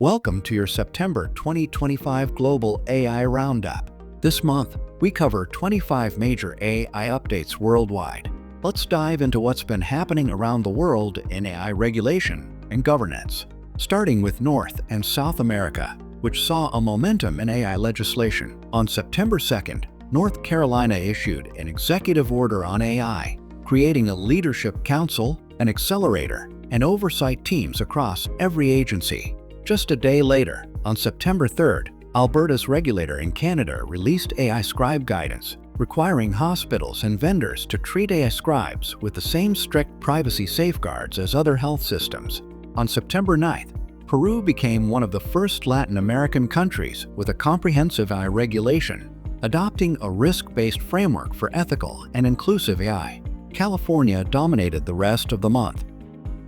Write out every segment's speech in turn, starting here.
Welcome to your September 2025 Global AI Roundup. This month, we cover 25 major AI updates worldwide. Let's dive into what's been happening around the world in AI regulation and governance. Starting with North and South America, which saw a momentum in AI legislation. On September 2nd, North Carolina issued an executive order on AI, creating a leadership council, an accelerator, and oversight teams across every agency. Just a day later, on September 3rd, Alberta's regulator in Canada released AI Scribe guidance, requiring hospitals and vendors to treat AI scribes with the same strict privacy safeguards as other health systems. On September 9th, Peru became one of the first Latin American countries with a comprehensive AI regulation, adopting a risk-based framework for ethical and inclusive AI. California dominated the rest of the month.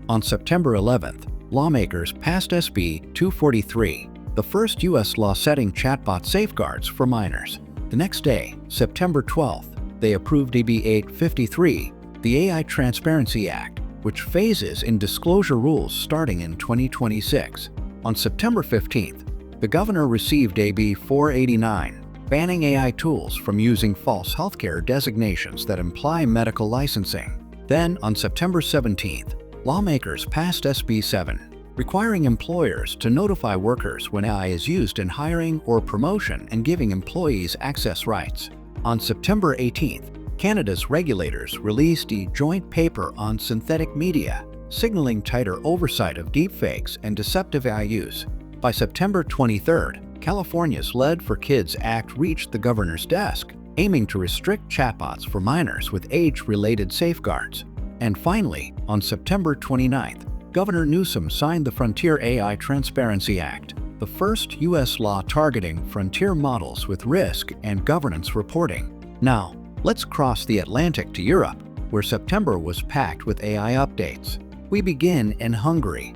On September 11th, lawmakers passed SB 243, the first U.S. law setting chatbot safeguards for minors. The next day, September 12th, they approved AB 853, the AI Transparency Act, which phases in disclosure rules starting in 2026. On September 15th, the governor received AB 489, banning AI tools from using false healthcare designations that imply medical licensing. Then, on September 17th, lawmakers passed SB 7, requiring employers to notify workers when AI is used in hiring or promotion and giving employees access rights. On September 18th, Canada's regulators released a joint paper on synthetic media, signaling tighter oversight of deepfakes and deceptive AI use. By September 23rd, California's Lead for Kids Act reached the governor's desk, aiming to restrict chatbots for minors with age-related safeguards. And finally, on September 29th, Governor Newsom signed the Frontier AI Transparency Act, the first U.S. law targeting frontier models with risk and governance reporting. Now, let's cross the Atlantic to Europe, where September was packed with AI updates. We begin in Hungary.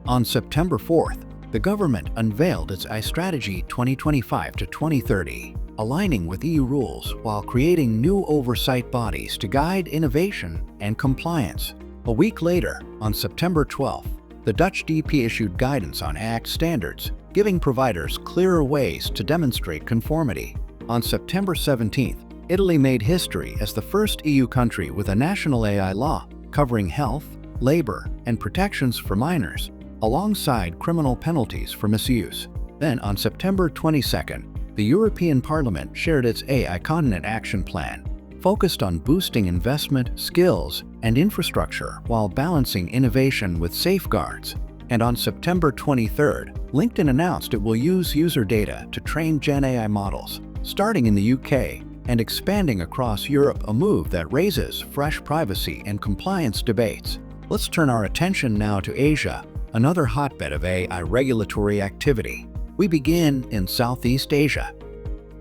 On September 4th, the government unveiled its AI Strategy 2025 to 2030, aligning with EU rules while creating new oversight bodies to guide innovation and compliance. A week later, on September 12th, the Dutch DP issued guidance on Act standards, giving providers clearer ways to demonstrate conformity. On September 17th, Italy made history as the first EU country with a national AI law covering health, labor, and protections for minors, alongside criminal penalties for misuse. Then, on September 22nd, the European Parliament shared its AI Continent Action Plan, focused on boosting investment, skills, and infrastructure while balancing innovation with safeguards. And on September 23rd, LinkedIn announced it will use user data to train Gen AI models, starting in the UK and expanding across Europe, a move that raises fresh privacy and compliance debates. Let's turn our attention now to Asia, another hotbed of AI regulatory activity. We begin in Southeast Asia.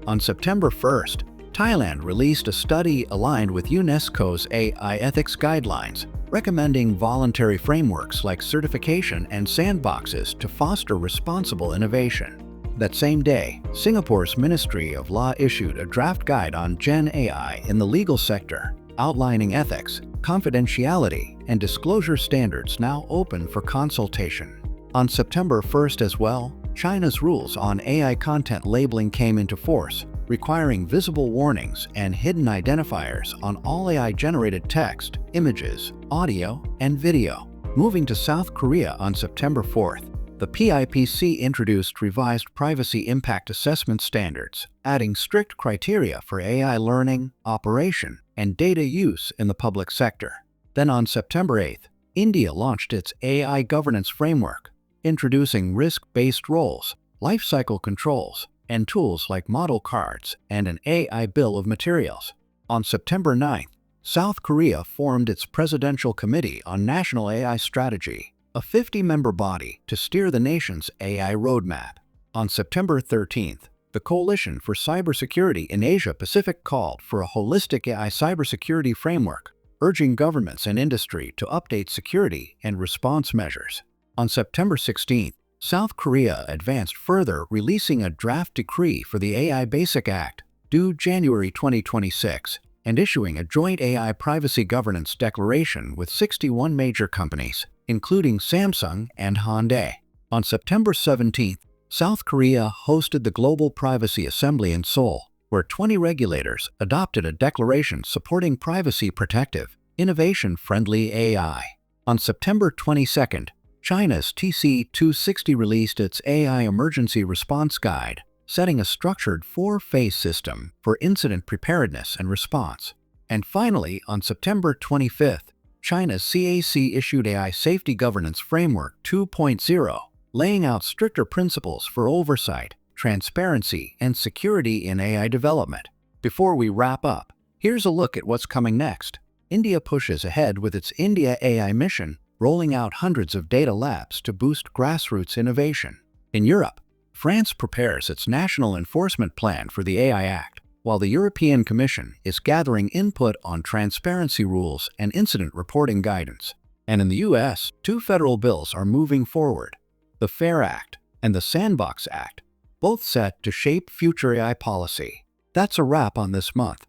On September 1st, Thailand released a study aligned with UNESCO's AI ethics guidelines, recommending voluntary frameworks like certification and sandboxes to foster responsible innovation. That same day, Singapore's Ministry of Law issued a draft guide on Gen AI in the legal sector, outlining ethics, confidentiality, and disclosure standards now open for consultation. On September 1st as well, China's rules on AI content labeling came into force, requiring visible warnings and hidden identifiers on all AI-generated text, images, audio, and video. Moving to South Korea on September 4th, the PIPC introduced revised privacy impact assessment standards, adding strict criteria for AI learning, operation, and data use in the public sector. Then on September 8th, India launched its AI governance framework, introducing risk-based roles, lifecycle controls, and tools like model cards and an AI bill of materials. On September 9th, South Korea formed its Presidential Committee on National AI Strategy, a 50-member body to steer the nation's AI roadmap. On September 13th, the Coalition for Cybersecurity in Asia-Pacific called for a holistic AI cybersecurity framework, urging governments and industry to update security and response measures. On September 16th, South Korea advanced further, releasing a draft decree for the AI Basic Act, due January 2026, and issuing a joint AI privacy governance declaration with 61 major companies, including Samsung and Hyundai. On September 17th, South Korea hosted the Global Privacy Assembly in Seoul, where 20 regulators adopted a declaration supporting privacy-protective, innovation-friendly AI. On September 22nd, China's TC-260 released its AI Emergency Response Guide, setting a structured 4-phase system for incident preparedness and response. And finally, on September 25th, China's CAC issued AI Safety Governance Framework 2.0, laying out stricter principles for oversight, transparency, and security in AI development. Before we wrap up, here's a look at what's coming next. India pushes ahead with its India AI mission, rolling out hundreds of data labs to boost grassroots innovation. In Europe, France prepares its national enforcement plan for the AI Act, while the European Commission is gathering input on transparency rules and incident reporting guidance. And in the US, 2 federal bills are moving forward: the FAIR Act and the Sandbox Act, both set to shape future AI policy. That's a wrap on this month.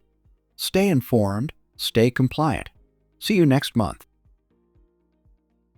Stay informed, stay compliant. See you next month.